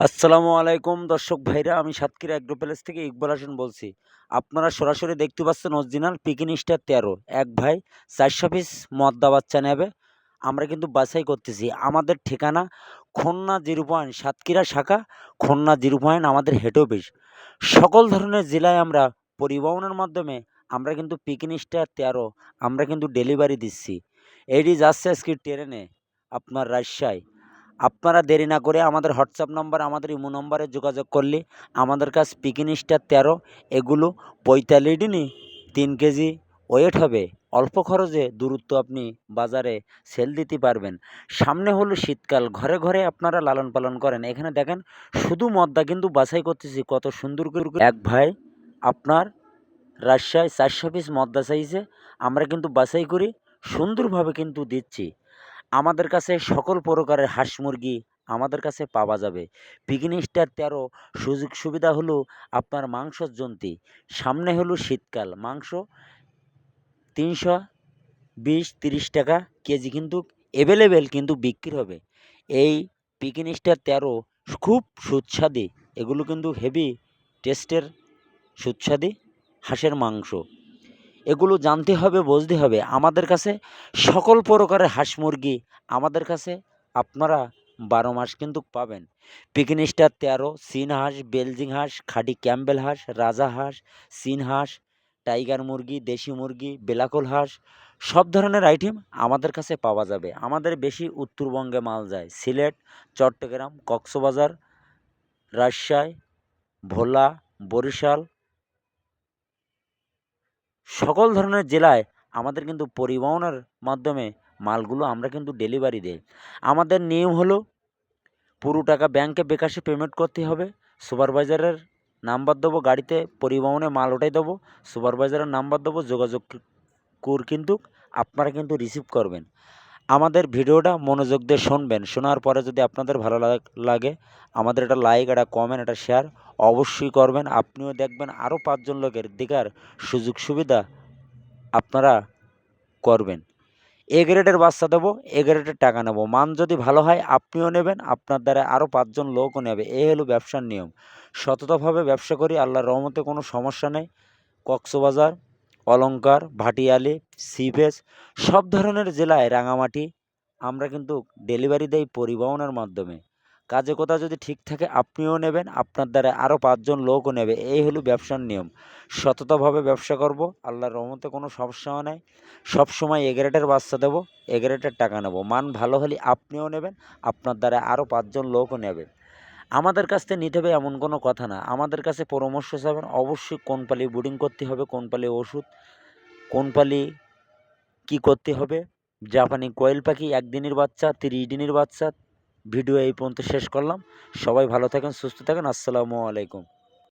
আসসালামু আলাইকুম দর্শক ভাইরা, আমি সাতক্ষীরা অ্যাগ্রো প্যালেস থেকে ইকবাল হাসান বলছি। আপনারা সরাসরি দেখতে পাচ্ছেন অরিজিনাল পিকিন স্টার ১৩ এক ভাই ৪০০ পিস মদ্দা বাচ্চা নেবে। আমরা কিন্তু বাছাই করতেছি। আমাদের ঠিকানা খুলনা ০ সাতক্ষীরা শাখা, খুলনা ০ আমাদের হেড অফিস। সকল ধরনের জেলায় আমরা পরিবহনের মাধ্যমে আমরা কিন্তু পিকিন স্টার ১৩ আমরা কিন্তু ডেলিভারি দিচ্ছি। এটি যাচ্ছে আজকে ট্রেনে আপনার রাজশাহী। আপনারা দেরি না করে আমাদের হোয়াটসঅ্যাপ নাম্বার, আমাদের ইমো নম্বরে যোগাযোগ করলে আমাদের কাছে পিকিন স্টার ১৩ এগুলো ৪৫ দিনে ৩ কেজি ওয়েট হবে। অল্প খরচে দূরত্ব আপনি বাজারে সেল দিতে পারবেন। সামনে হলো শীতকাল, ঘরে ঘরে আপনারা লালন পালন করেন। এখানে দেখেন শুধু মদ্দা কিন্তু বাছাই করতেছি কত সুন্দর করে। এক ভাই আপনার রাজশাহী ৪০০ পিস মদ্দা চাইছে, আমরা কিন্তু বাছাই করি সুন্দরভাবে কিন্তু দিচ্ছি। আমাদের কাছে সকল প্রকারের হাঁস মুরগি আমাদের কাছে পাওয়া যাবে। পিগনি স্টার ১৩ সুযোগ সুবিধা হলো আপনার মাংসর জন্তি। সামনে হলো শীতকাল, মাংস ৩২০-৩০ টাকা কেজি কিন্তু এভেলেবেল কিন্তু বিক্রি হবে। এই পিগনি স্টার ১৩ খুব সুস্বাদু, এগুলো কিন্তু হেভি টেস্টের সুস্বাদু হাঁসের মাংস। এগুলো জানতে হবে, বুঝতে হবে। আমাদের কাছে সকল প্রকারের হাঁস মুরগি আমাদের কাছে আপনারা ১২ মাস কিন্তু পাবেন। পিকিন স্টার ১৩ চীন হাঁস, বেলজিং হাঁস, খাঁটি ক্যাম্বেল হাঁস, রাজা হাঁস, চীন হাঁস, টাইগার মুরগি, দেশি মুরগি, বেলাকল হাঁস সব ধরনের আইটেম আমাদের কাছে পাওয়া যাবে। আমাদের বেশি উত্তরবঙ্গে মাল যায়। সিলেট, চট্টগ্রাম, কক্সবাজার, রাজশাহী, ভোলা, বরিশাল সকল ধরনের জেলায় আমাদের কিন্তু পরিবহনের মাধ্যমে মালগুলো আমরা কিন্তু ডেলিভারি দেই। আমাদের নিয়ম হলো পুরো টাকা ব্যাংকে বিকাশে পেমেন্ট করতে হবে। সুপারভাইজারের নাম্বার দেবো, গাড়িতে পরিবহনে মাল ওঠাই দেবো, সুপারভাইজারের নাম্বার দেবো, যোগাযোগ কিন্তু আপনারা কিন্তু রিসিভ করবেন। আমাদের ভিডিওটা মনোযোগ দিয়ে শুনবেন। শোনার পরে যদি আপনাদের ভালো লাগে আমাদের একটা লাইক, একটা কমেন্ট, একটা শেয়ার অবশ্যই করবেন। আপনিও দেখবেন আরও ৫ জন লোকের দেখার সুযোগ সুবিধা আপনারা করবেন। এ গ্রেডের বাচ্চা দেবো, এ গ্রেডের টাকা নেব। মান যদি ভালো হয় আপনিও নেবেন, আপনার দ্বারা আরও ৫ জন লোকও নেবে। এই হলো ব্যবসার নিয়ম। সততাভাবে ব্যবসা করি, আল্লাহর রহমতে কোনো সমস্যা নেই। কক্সবাজার, অলংকার, ভাটিয়ালি, সিভেজ সব ধরনের জেলায় রাঙামাটি আমরা কিন্তু ডেলিভারি দেই পরিবহনের মাধ্যমে। কাজে কথা যদি ঠিক থাকে আপনিও নেবেন, আপনার দ্বারা আরও ৫ জন লোকও নেবে। এই হলো ব্যবসার নিয়ম। সততাভাবে ব্যবসা করব, আল্লাহর রহমতে কোনো সমস্যাও নাই। সবসময় এ গ্রেডের বাচ্চা দেবো, এ গ্রেডের টাকা নেব। মান ভালো হলে আপনিও নেবেন, আপনার দ্বারা আরও ৫ জন লোকও নেবে। আমাদের কাছ থেকে নিতে হবে এমন কোনো কথা না। আমাদের কাছে পরামর্শ চাবেন, অবশ্যই কোন পালি ব্রিডিং করতে হবে, কোন পালি ওষুধ, কোন পালি কী করতে হবে। জাপানি কোয়েল পাখি ১ দিনের বাচ্চা, ৩০ দিনের বাচ্চা। ভিডিও এই পর্যন্ত শেষ করলাম। সবাই ভালো থাকেন, সুস্থ থাকেন। আসসালামু আলাইকুম।